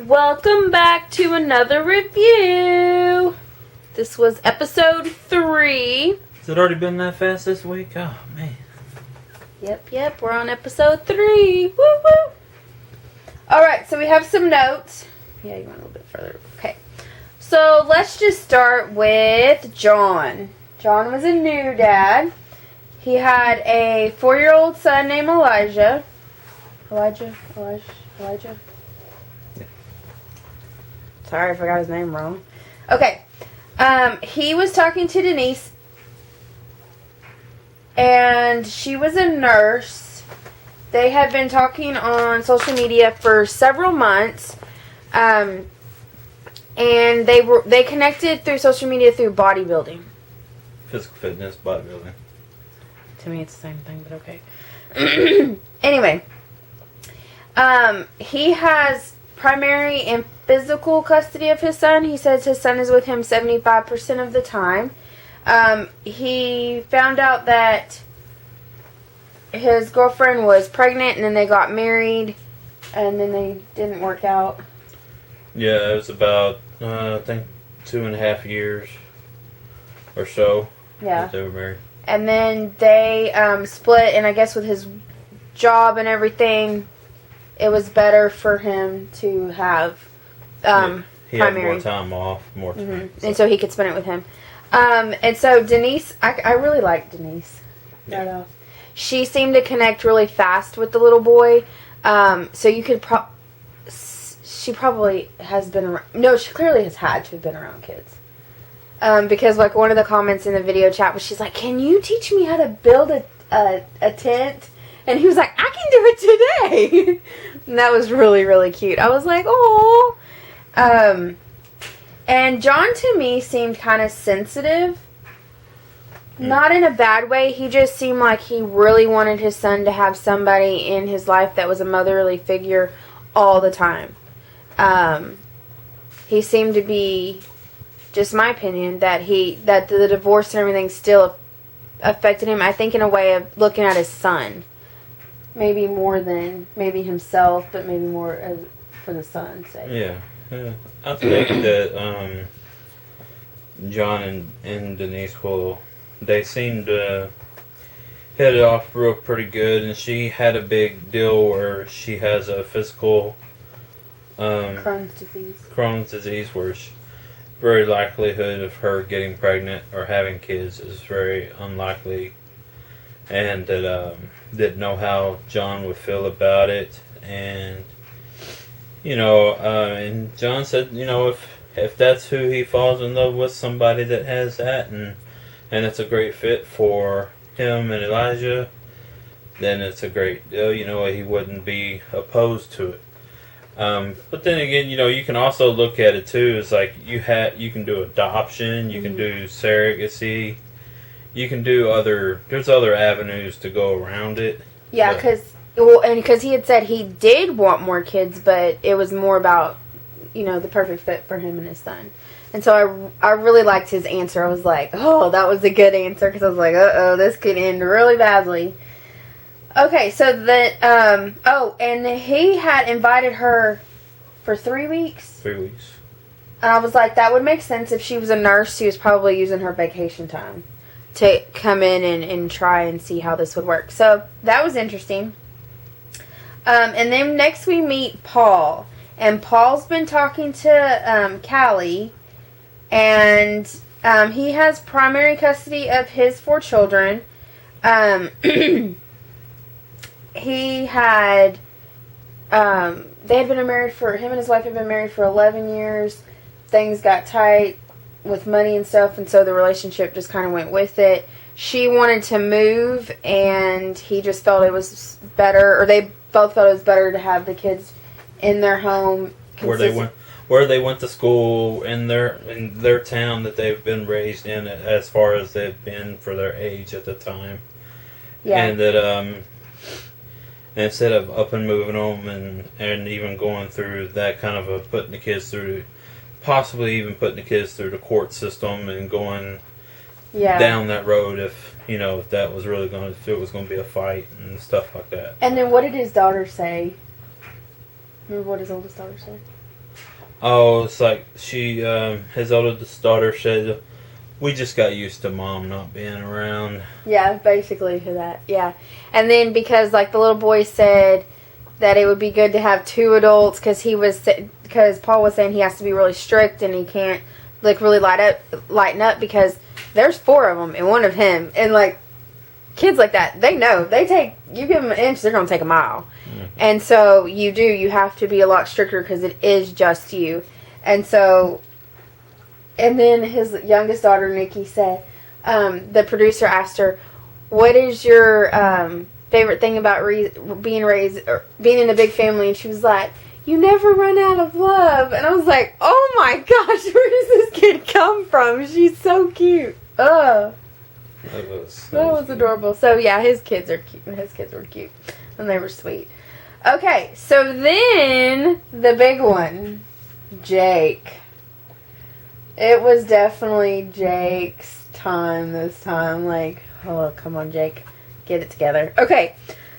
Welcome back to another review. This was episode 3. Has it already been that fast this week? Oh, man. Yep. We're on episode 3. Woo woo. Alright, so we have some notes. Yeah, you went a little bit further. Okay. So let's just start with John. John was a new dad. He had a 4-year-old son named Elijah. Elijah? Sorry, I forgot his name wrong. Okay. He was talking to Denise, and she was a nurse. They had been talking on social media for several months, and they connected through social media through bodybuilding. Physical fitness, bodybuilding. To me, it's the same thing, but okay. Anyway, he has primary and physical custody of his son. He says his son is with him 75% of the time. He found out that his girlfriend was pregnant, and then they got married, and then they didn't work out. Yeah, it was about, I think, 2.5 years or so. Yeah. That they were married. And then they split, and I guess with his job and everything, it was better for him to have he primary. had more time off, more time. Mm-hmm. And so he could spend it with him. And so Denise, I really like Denise. Yeah. She seemed to connect really fast with the little boy. So you could she probably has been around. No, she clearly has had to have been around kids. Because like one of the comments in the video chat was, she's like, "Can you teach me how to build a tent?" And he was like, "I can do it today." And that was really, really cute. I was like, "Oh." And John to me seemed kind of sensitive. Not in a bad way. He just seemed like he really wanted his son to have somebody in his life that was a motherly figure all the time. He seemed to be, just my opinion, that the divorce and everything still affected him, I think, in a way of looking at his son. Maybe more than maybe himself, but maybe more for the son's sake. Yeah. I think that John and Denise they seemed to hit it off real pretty good, and she had a big deal where she has a physical Crohn's disease, where very likelihood of her getting pregnant or having kids is very unlikely, and that didn't know how John would feel about it. And and John said, if that's who he falls in love with, somebody that has that, and it's a great fit for him and Elijah, then it's a great deal. He wouldn't be opposed to it. But then again, you can also look at it too. It's like you can do adoption, you can do surrogacy, you can do there's other avenues to go around it. Yeah, because he had said he did want more kids, but it was more about, the perfect fit for him and his son. And so I really liked his answer. I was like, oh, that was a good answer, because I was like, uh-oh, this could end really badly. Okay, so and he had invited her for 3 weeks. 3 weeks. And I was like, that would make sense. If she was a nurse, she was probably using her vacation time to come in and try and see how this would work. So that was interesting. And then next we meet Paul. And Paul's been talking to Callie. And he has primary custody of his 4 children. He had, they had been married him and his wife had been married for 11 years. Things got tight with money and stuff, and so the relationship just kind of went with it. She wanted to move, and he just felt it was better, or they both felt it was better to have the kids in their home. Where they went to school in their town that they've been raised in, as far as they've been for their age at the time. Yeah. And that instead of up and moving them and even going through that kind of putting the kids through, possibly even putting the kids through the court system and going down that road if that was really if it was going to be a fight and stuff like that. And then what did his daughter say? Remember what his oldest daughter said? Oh, it's like she, his oldest daughter said, we just got used to Mom not being around. Yeah, basically to that. Yeah. And then because, like, the little boy said that it would be good to have two adults because Paul was saying he has to be really strict and he can't, like, really lighten up because there's 4 of them and 1 of him. And, like, kids like that, they know. You give them an inch, they're going to take a mile. Mm-hmm. And so you have to be a lot stricter because it is just you. And so, and then his youngest daughter, Nikki, said, the producer asked her, what is your favorite thing about being raised, or being in a big family? And she was like, you never run out of love. And I was like, oh my gosh, where does this kid come from? She's so cute. Ugh. That was adorable. So yeah, his kids are cute. His kids were cute. And they were sweet. Okay, so then the big one, Jake. It was definitely Jake's time this time. Like, oh, come on, Jake. Get it together. Okay,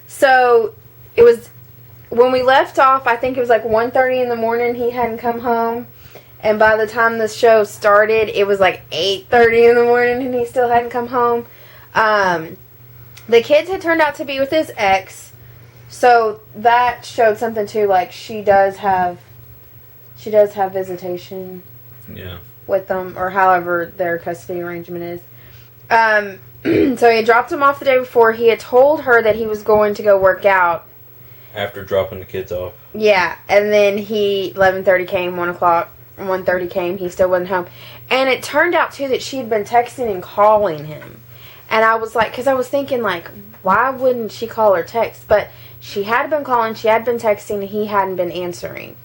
so it was, when we left off, I think it was like 1:30 in the morning. He hadn't come home. And by the time the show started, it was like 8:30 in the morning and he still hadn't come home. The kids had turned out to be with his ex. So that showed something too. Like, she does have visitation. Yeah. With them, or however their custody arrangement is. So he had dropped him off the day before. He had told her that he was going to go work out. After dropping the kids off. Yeah, and then 11:30 came, 1:30 came, he still wasn't home. And it turned out, too, that she had been texting and calling him. And I was like, because I was thinking, like, why wouldn't she call or text? But she had been calling, she had been texting, and he hadn't been answering.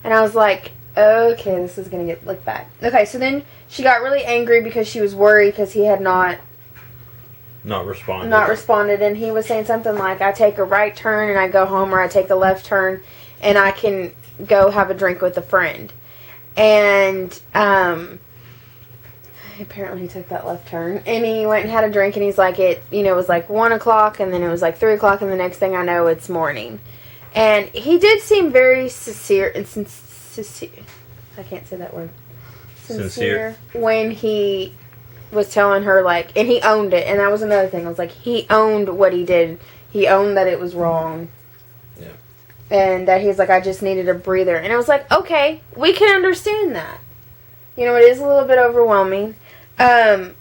And I was like, okay, this is going to get looked back. Okay, so then she got really angry because she was worried because he had not responded. And he was saying something like, I take a right turn and I go home, or I take a left turn and I can go have a drink with a friend. And apparently he took that left turn and he went and had a drink, and he's like, it was like 1 o'clock and then it was like 3 o'clock and the next thing I know it's morning. And he did seem very sincere. I can't say that word. Sincere. When he was telling her, like, and he owned it. And that was another thing. I was like, he owned what he did. He owned that it was wrong. Yeah. And that he's like, I just needed a breather. And I was like, okay, we can understand that. It is a little bit overwhelming. But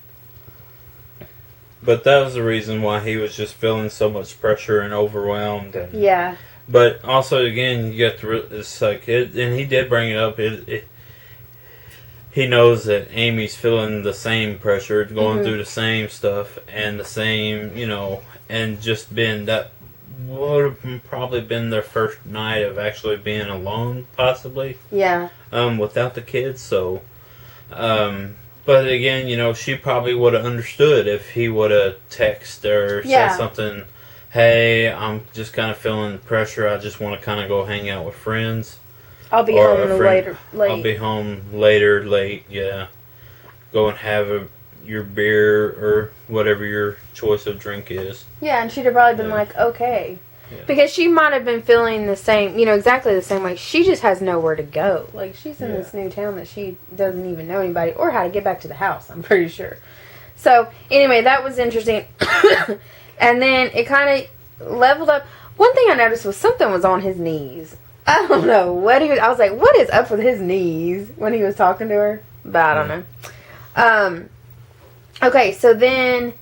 that was the reason why he was just feeling so much pressure and overwhelmed. And, yeah. But also, again, you get to, it's like, and he did bring it up, he knows that Amy's feeling the same pressure, going through the same stuff, and the same, and just being, that would have probably been their first night of actually being alone, possibly. Yeah. Without the kids, so, but again, she probably would have understood if he would have texted or said something, hey, I'm just kind of feeling pressure, I just want to kind of go hang out with friends. I'll be home late. I'll be home later, late, yeah. Go and have your beer or whatever your choice of drink is. Yeah, and she'd have probably been like, okay. Yeah. Because she might have been feeling the same, exactly the same way. She just has nowhere to go. Like, she's in this new town that she doesn't even know anybody or how to get back to the house, I'm pretty sure. So, anyway, that was interesting. And then it kind of leveled up. One thing I noticed was something was on his knees. I don't know what he was. I was like, what is up with his knees when he was talking to her? But I don't know. Okay, so then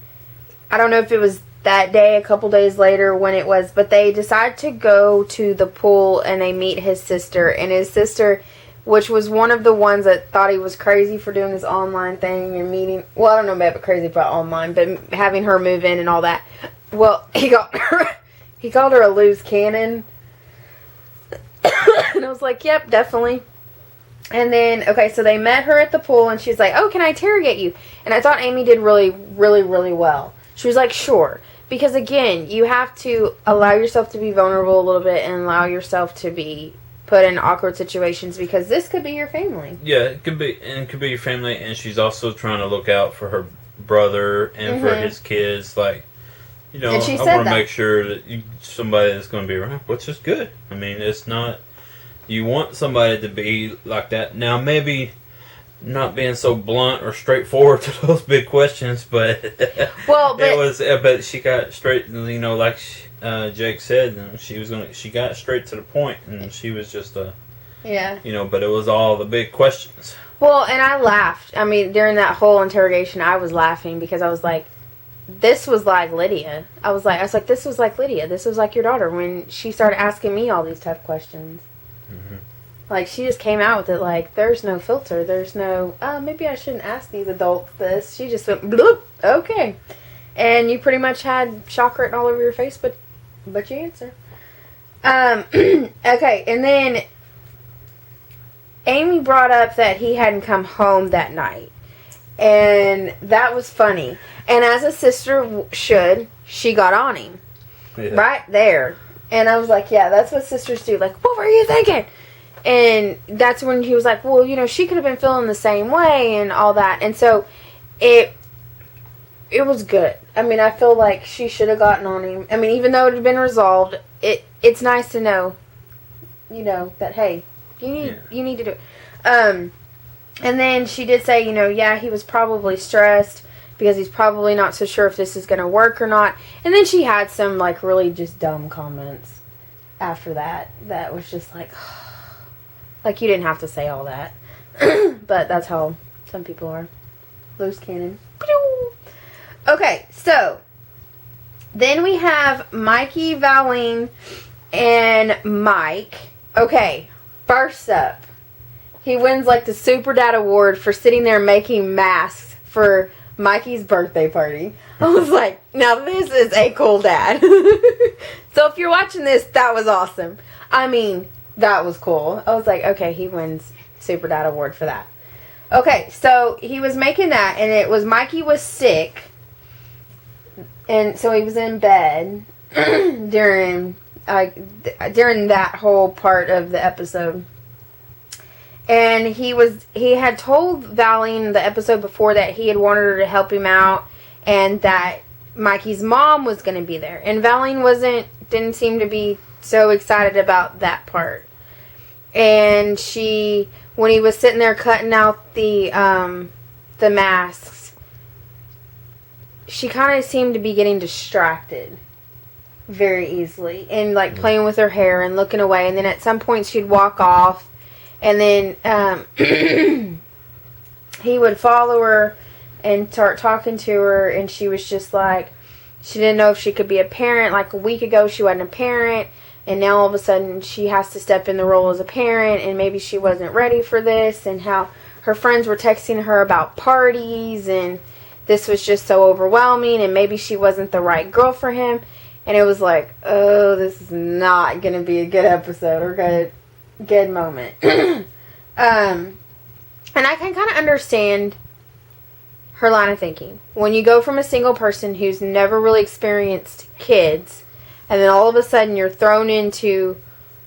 I don't know if it was that day, a couple days later when it was, but they decide to go to the pool and they meet his sister. And his sister, which was one of the ones that thought he was crazy for doing this online thing and meeting. Well, I don't know about crazy about online, but having her move in and all that. Well, he called her a loose cannon. And I was like, yep, definitely. And then, okay, so they met her at the pool, and she's like, oh, can I interrogate you? And I thought Amy did really, really, really well. She was like, sure. Because, again, you have to allow yourself to be vulnerable a little bit and allow yourself to be put in awkward situations, because this could be your family. Yeah, it could be your family, and she's also trying to look out for her brother and for his kids, like, I want to make sure that somebody that's going to be around, which is good. I mean, it's not you want somebody to be like that. Now, maybe not being so blunt or straightforward to those big questions, but but she got straight. You know, like Jake said, she got straight to the point, and she was just yeah. You know, but it was all the big questions. Well, and I laughed. I mean, during that whole interrogation, I was laughing because I was like, this was like Lydia. I was like, this was like Lydia. This was like your daughter when she started asking me all these tough questions. Mm-hmm. Like, she just came out with it like, there's no filter. There's no, maybe I shouldn't ask these adults this. She just went, bloop, okay. And you pretty much had shock written all over your face, but you answer. Okay, and then Amy brought up that he hadn't come home that night. And that was funny. And as a sister should, she got on him. Yeah. Right there. And I was like, yeah, that's what sisters do. Like, what were you thinking? And that's when he was like, well, you know, she could have been feeling the same way and all that. And so it was good. I mean, I feel like she should have gotten on him. I mean, even though it had been resolved, it's nice to know, you know, that, hey, you need to do it. And then she did say, you know, yeah, he was probably stressed because he's probably not so sure if this is going to work or not. And then she had some, like, really just dumb comments after that. That was just like, like, you didn't have to say all that. But that's how some people are. Loose cannon. Okay, so then we have Mikey, Valine, and Mike. Okay, first up, he wins like the Super Dad Award for sitting there making masks for Mikey's birthday party. I was like, now this is a cool dad. So if you're watching this, that was awesome. I mean, that was cool. I was like, okay, he wins Super Dad Award for that. Okay, so he was making that, and it was Mikey was sick, and so he was in bed during that whole part of the episode. And he had told Valine the episode before that he had wanted her to help him out, and that Mikey's mom was going to be there. And Valine didn't seem to be so excited about that part. And when he was sitting there cutting out the masks, she kind of seemed to be getting distracted very easily and like playing with her hair and looking away. And then at some point she'd walk off, and then he would follow her and start talking to her, and she was just like, she didn't know if she could be a parent. Like a week ago she wasn't a parent, and now all of a sudden she has to step in the role as a parent, and maybe she wasn't ready for this, and how her friends were texting her about parties, and this was just so overwhelming, and maybe she wasn't the right girl for him. And it was like, oh, this is not going to be a good episode or good moment. And I can kind of understand her line of thinking. When you go from a single person who's never really experienced kids, and then all of a sudden you're thrown into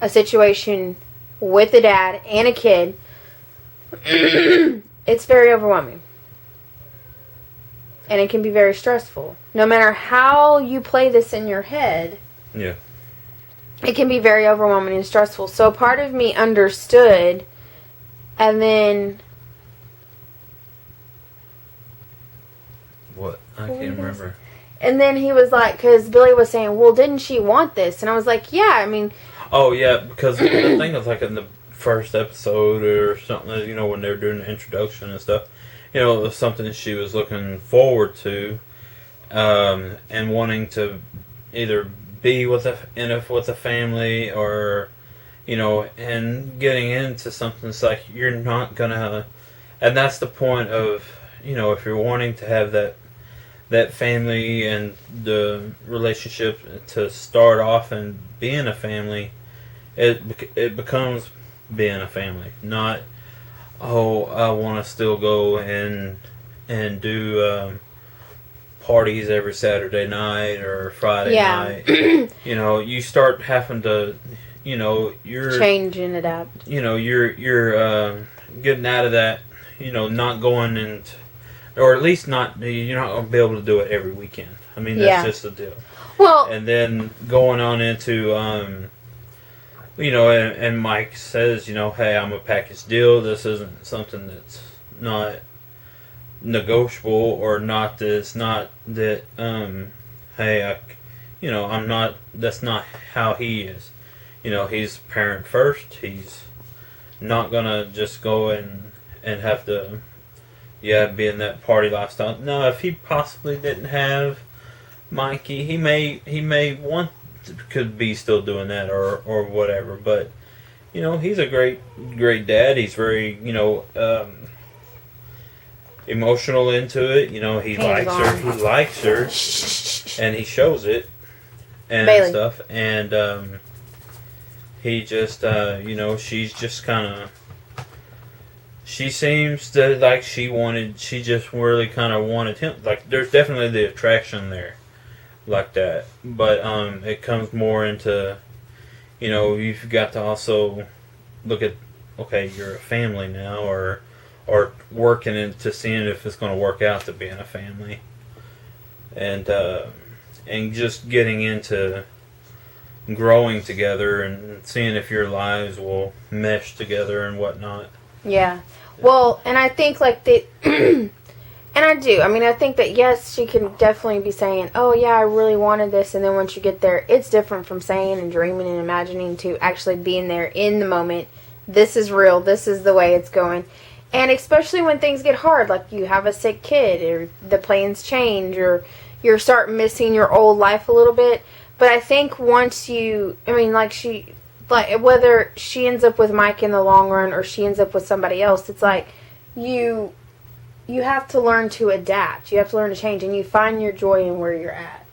a situation with a dad and a kid, it's very overwhelming. And it can be very stressful. No matter how you play this in your head, yeah, it can be very overwhelming and stressful. So part of me understood, and then... What? I can't remember. And then he was like, because Billy was saying, well, didn't she want this? And I was like, yeah, I mean... Oh, yeah, because the thing is, like, in the first episode or something, you know, when they were doing the introduction and stuff, you know, it was something she was looking forward to, and wanting to either be with a family, or, you know, and getting into something. It's like, you're not gonna, and that's the point of, you know, if you're wanting to have that family and the relationship to start off and being a family, it becomes being a family, not, oh, I want to still go and do parties every Saturday night or Friday night. You know, you start having to, you know, you're change and adapt. You know, you're getting out of that. You know, not going and, or at least not. You're not gonna be able to do it every weekend. I mean, that's just the deal. Well, and then going on into you know, and Mike says, you know, hey, I'm a package deal. This isn't something that's not negotiable, or not this, not that, hey, you know, I'm not, that's not how he is. You know, he's parent first. He's not gonna just go and have to, be in that party lifestyle. No, if he possibly didn't have Mikey, he may want could be still doing that, or whatever. But you know, he's a great dad. He's very, you know, emotional into it. You know, he likes her. He likes her, and he shows it and Bailey. stuff. And he just, you know, she's just kind of. She seems to like she just really kind of wanted him. Like, there's definitely the attraction there, like that. But it comes more into, you know, you've got to also look at, okay, you're a family now, or working into seeing if it's going to work out to being a family, and just getting into growing together and seeing if your lives will mesh together and whatnot. Yeah. Well, and I think like and I do. I mean, I think that yes, she can definitely be saying, "Oh yeah, I really wanted this," and then once you get there, it's different from saying and dreaming and imagining to actually being there in the moment. This is real. This is the way it's going. And especially when things get hard, like you have a sick kid, or the plans change, or you start missing your old life a little bit. But I think once you, I mean, like whether she ends up with Mike in the long run or she ends up with somebody else, it's like you have to learn to adapt. You have to learn to change, and you find your joy in where you're at.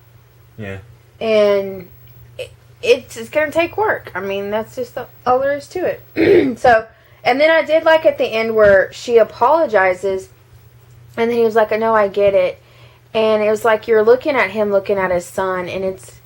Yeah. And it's going to take work. I mean, that's just all there is to it. So, and then I did like at the end where she apologizes, and then he was like, "I know, I get it." And it was like you're looking at him, looking at his son, and it's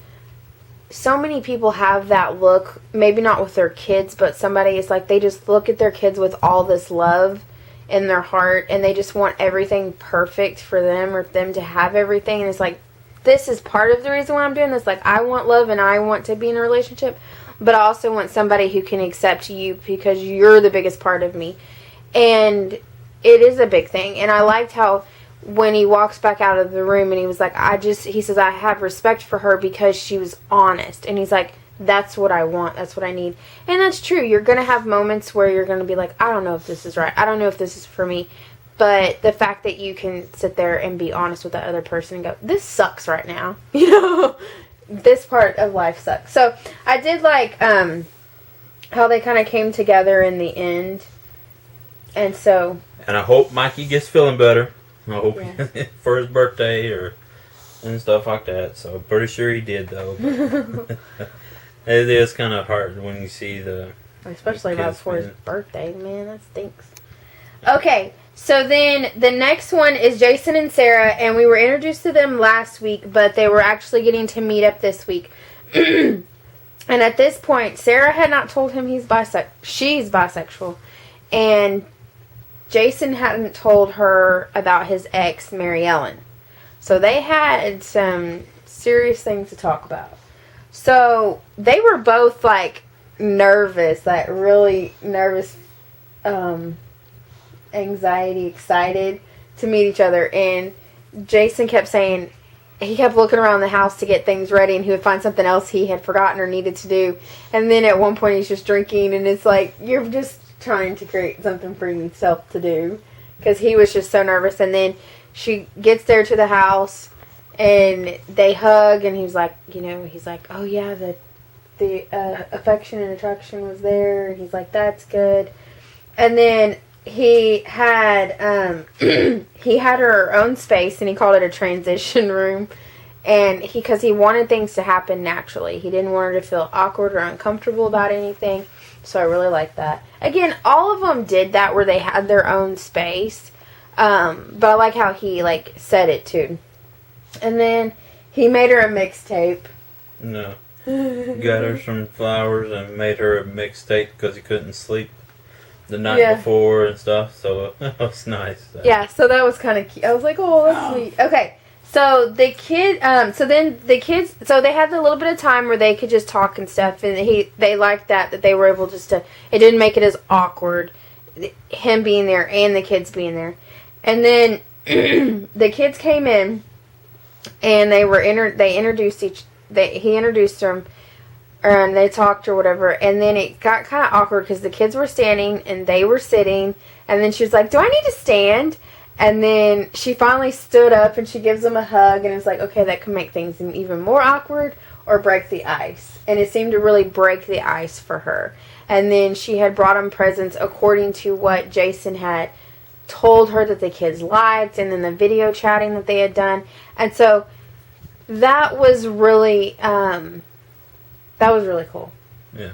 so many people have that look, maybe not with their kids, but somebody is like, they just look at their kids with all this love in their heart, and they just want everything perfect for them, or them to have everything. And it's like, this is part of the reason why I'm doing this. Like, I want love and I want to be in a relationship, but I also want somebody who can accept you because you're the biggest part of me. And it is a big thing. And I liked how when he walks back out of the room and he was like, he says, I have respect for her because she was honest. And he's like, that's what I want. That's what I need. And that's true. You're going to have moments where you're going to be like, I don't know if this is right. I don't know if this is for me. But the fact that you can sit there and be honest with that other person and go, this sucks right now. You know, this part of life sucks. So I did like how they kind of came together in the end. And so. And I hope Mikey gets feeling better. I hope for his birthday and stuff like that. So pretty sure he did, though. It is kind of hard when you see especially right before his birthday. Man, that stinks. Okay, so then the next one is Jason and Sarah, and we were introduced to them last week, but they were actually getting to meet up this week. And at this point, Sarah had not told him she's bisexual, and Jason hadn't told her about his ex, Mary Ellen. So they had some serious things to talk about. So they were both like nervous, like really nervous, anxiety, excited to meet each other. And Jason kept saying, he kept looking around the house to get things ready, and he would find something else he had forgotten or needed to do. And then at one point he's just drinking, and it's like, you're just trying to create something for yourself to do, because he was just so nervous. And then she gets there to the house and they hug, and he's like, oh yeah, the affection and attraction was there. And he's like, that's good. And then he had he had her own space, and he called it a transition room. And because he wanted things to happen naturally, he didn't want her to feel awkward or uncomfortable about anything. So I really like that. Again, all of them did that where they had their own space. But I like how he said it too. And then he made her a mixtape. No. Got her some flowers and made her a mixtape because he couldn't sleep the night before and stuff. So that was nice. Yeah, so that was kind of cute. I was like, oh, that's sweet. Okay, So the kid, so then the kids, so they had a little bit of time where they could just talk and stuff, and they liked that they were able just to, it didn't make it as awkward, him being there and the kids being there. And then the kids came in, and he introduced them, and they talked or whatever, and then it got kind of awkward because the kids were standing and they were sitting, and then she was like, do I need to stand? And then she finally stood up and she gives them a hug, and it's like, okay, that can make things even more awkward or break the ice. And it seemed to really break the ice for her. And then she had brought them presents according to what Jason had told her that the kids liked, and then the video chatting that they had done. And so that was really cool. Yeah.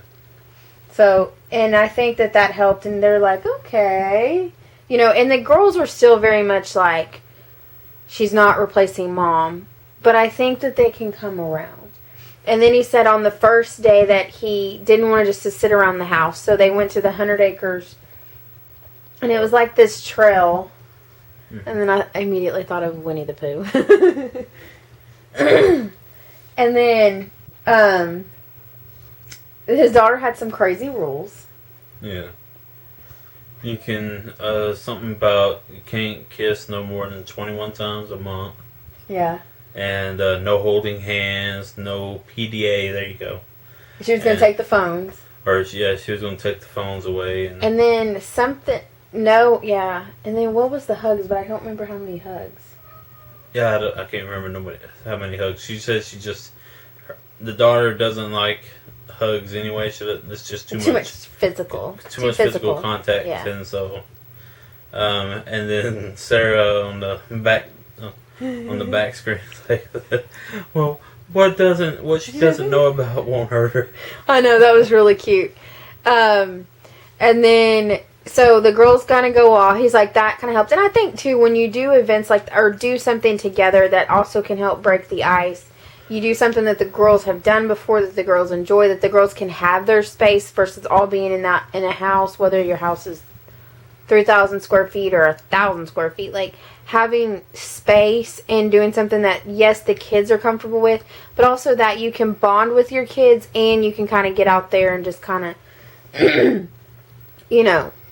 So, and I think that helped, and they're like, okay. You know, and the girls were still very much like, she's not replacing mom. But I think that they can come around. And then he said on the first day that he didn't want to just to sit around the house. So they went to the 100 acres. And it was like this trail. And then I immediately thought of Winnie the Pooh. And then his daughter had some crazy rules. Yeah. You can, something about you can't kiss no more than 21 times a month. Yeah. And no holding hands, no PDA, there you go. She was going to take the phones. Or, yeah, she was going to take the phones away. And then something, no, yeah. And then what was the hugs, but I don't remember how many hugs. Yeah, I can't remember how many hugs. She says the daughter doesn't like hugs anyway. It's just too much physical. Too much physical contact, yeah. And so, and then Sarah on the back screen, like, well, what she doesn't know about won't hurt her. I know, that was really cute. And then so the girls kind of go off. He's like, that kind of helps. And I think too, when you do events or do something together, that also can help break the ice. You do something that the girls have done before, that the girls enjoy, that the girls can have their space versus all being in a house, whether your house is 3,000 square feet or 1,000 square feet. Like, having space and doing something that, yes, the kids are comfortable with, but also that you can bond with your kids and you can kind of get out there and just kind of,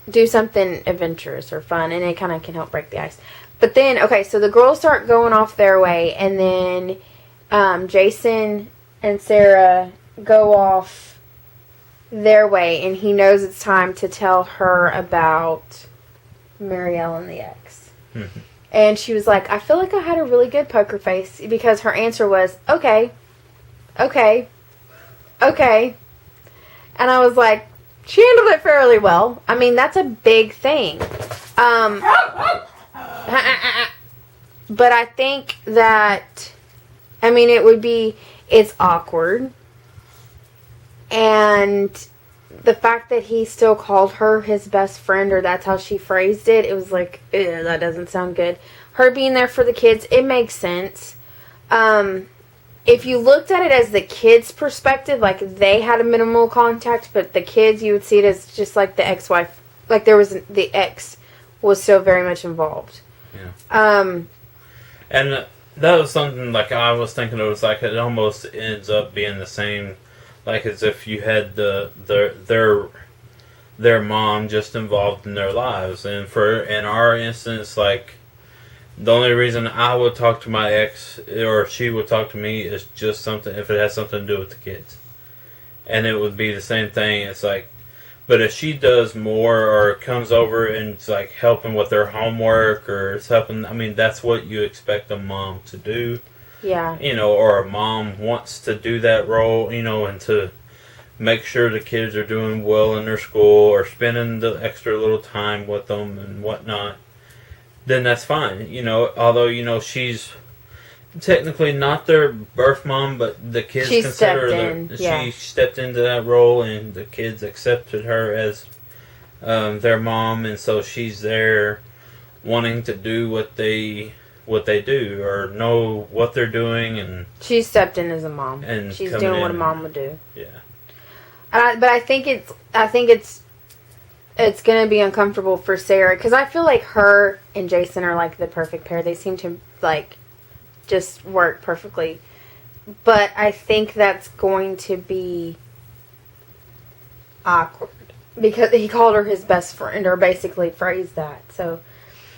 do something adventurous or fun, and it kind of can help break the ice. But then, okay, so the girls start going off their way, and then Jason and Sarah go off their way, and he knows it's time to tell her about Marielle and the ex. Mm-hmm. And she was like, I feel like I had a really good poker face, because her answer was, okay. And I was like, she handled it fairly well. I mean, that's a big thing. But I think that, I mean, it's awkward. And the fact that he still called her his best friend, or that's how she phrased it, it was like, ew, that doesn't sound good. Her being there for the kids, it makes sense. If you looked at it as the kids' perspective, like they had a minimal contact, but the kids, you would see it as just like the ex-wife, like the ex was still very much involved. Yeah. And that was something, like, I was thinking, it was like it almost ends up being the same, like as if you had their mom just involved in their lives. And in our instance, like, the only reason I would talk to my ex, or she would talk to me, is just something, if it has something to do with the kids. And it would be the same thing. It's like, but if she does more, or comes over and it's like helping with their homework, or it's helping, I mean, that's what you expect a mom to do. Yeah. Or a mom wants to do that role, and to make sure the kids are doing well in their school, or spending the extra little time with them and whatnot. Then that's fine, although, she's technically not their birth mom, but the kids she stepped into that role, and the kids accepted her as their mom, and so she's there wanting to do what they do, or know what they're doing, and she stepped in as a mom, and she's doing what a mom would do. Yeah. But I think it's going to be uncomfortable for Sarah, because I feel like her and Jason are like the perfect pair. They seem to, like, just work perfectly. But I think that's going to be awkward. Because he called her his best friend, or basically phrased that. So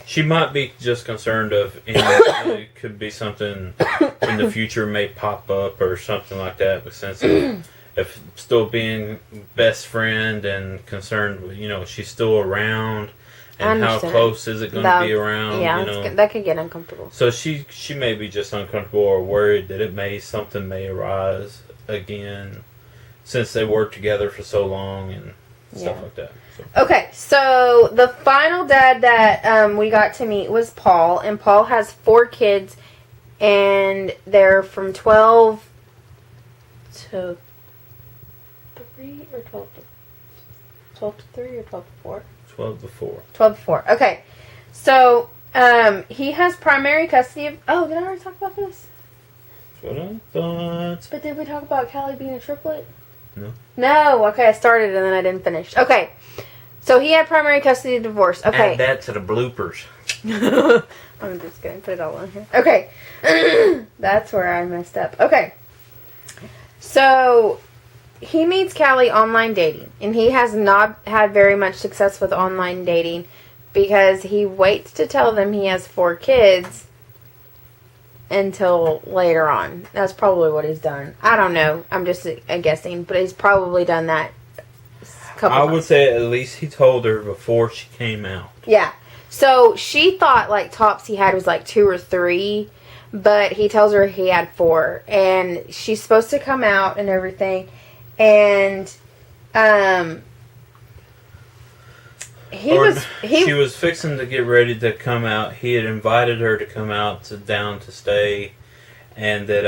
she might be just concerned of it could be something in the future may pop up or something like that. But since if still being best friend and concerned, she's still around, and how close is it going to be around? Yeah, that could get uncomfortable. So she may be just uncomfortable or worried that something may arise again, since they worked together for so long and stuff like that. So. Okay, so the final dad that we got to meet was Paul, and Paul has 4 kids, and they're from 12 to 3 or 12 to 3 or 12 to 4? 12 to 4. 12 to 4. Okay, so he has primary custody of... Oh, did I already talk about this? That's what I thought. But did we talk about Callie being a triplet? No. No. Okay, I started and then I didn't finish. Okay. So he had primary custody of divorce. Okay. Add that to the bloopers. I'm just going to put it all in here. Okay. That's where I messed up. Okay. So he meets Callie online dating. And he has not had very much success with online dating because he waits to tell them he has 4 kids until later on. That's probably what he's done. I don't know. I'm just guessing, but he's probably done that a couple times. I would say at least he told her before she came out. Yeah. So she thought like tops he had was like 2 or 3, but he tells her he had 4, and she's supposed to come out and everything, and she was fixing to get ready to come out. He had invited her to come out down to stay, and that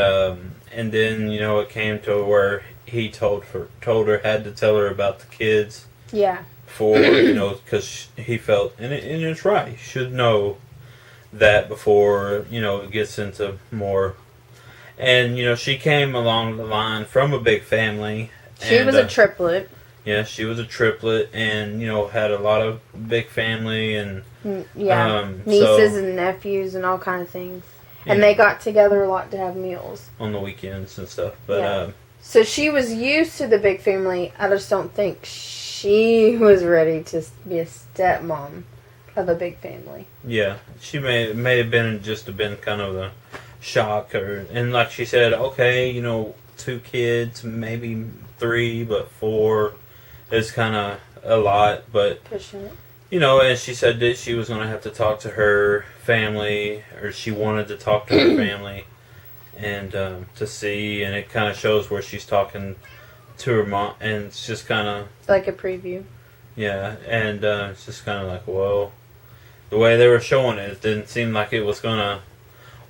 and then it came to where he told her had to tell her about the kids. Yeah. Because he felt, and it's right. You should know that before it gets into more. And she came along the line from a big family. She was a triplet. Yeah, she was a triplet, and had a lot of big family and nieces and nephews and all kind of things. And they got together a lot to have meals on the weekends and stuff. But so she was used to the big family. I just don't think she was ready to be a stepmom of a big family. Yeah, she may have been kind of a shock, and like she said, okay, 2 kids, maybe 3, but 4. It's kind of a lot, but pushing it. And she said that she was going to have to talk to her family, or she wanted to talk to her family, and to see, and it kind of shows where she's talking to her mom, and it's just kind of like a preview. Yeah, and it's just kind of like, well, the way they were showing it didn't seem like it was going to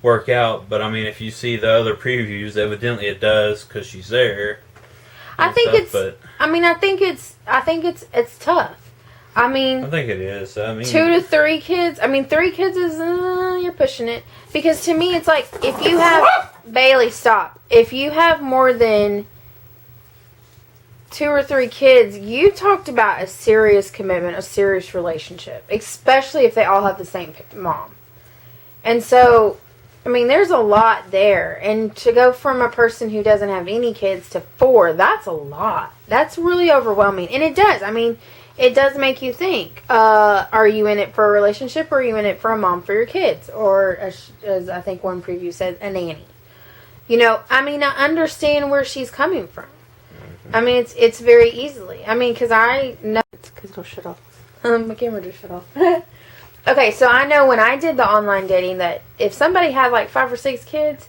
work out, but I mean, if you see the other previews, evidently it does because she's there. I think it's tough. I mean, I think it is. I mean, 2 to 3 kids. I mean, 3 kids is you're pushing it, because to me it's like if you have Bailey, stop. If you have more than 2 or 3 kids, you talked about a serious commitment, a serious relationship, especially if they all have the same mom. And so, I mean, there's a lot there. And to go from a person who doesn't have any kids to 4, that's a lot. That's really overwhelming. And it does. I mean, it does make you think, are you in it for a relationship, or are you in it for a mom for your kids? Or, as I think one preview said, a nanny. I mean, I understand where she's coming from. I mean, it's very easily. I mean, because I know... It's because it'll shut off. My camera just shut off. Okay, so I know when I did the online dating that if somebody had like 5 or 6 kids,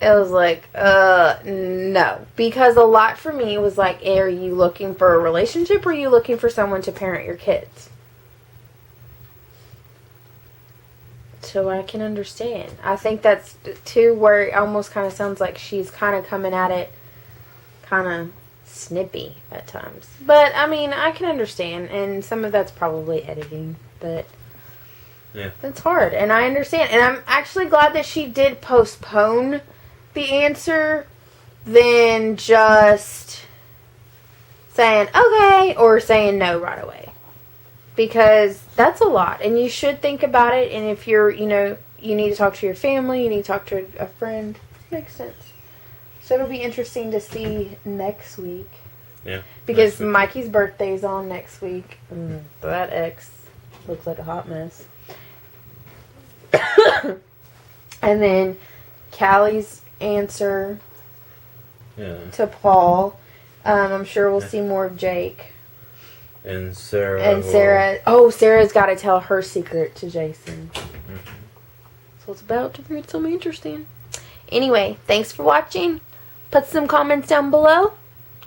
it was like, no. Because a lot for me was like, are you looking for a relationship, or are you looking for someone to parent your kids? So I can understand. I think that's too where it almost kind of sounds like she's kind of coming at it kind of snippy at times. But, I mean, I can understand, and some of that's probably editing, but... Yeah. It's hard, and I understand. And I'm actually glad that she did postpone the answer than just saying okay or saying no right away. Because that's a lot, and you should think about it. And if you're, you need to talk to your family, you need to talk to a friend. Makes sense. So it'll be interesting to see next week. Yeah. Because Mikey's birthday's on next week. That ex looks like a hot mess. And then Callie's answer to Paul. I'm sure we'll see more of Jake. And Sarah. And Sarah. Oh, Sarah's got to tell her secret to Jason. So it's about to get something interesting. Anyway, thanks for watching. Put some comments down below.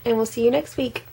And we'll see you next week.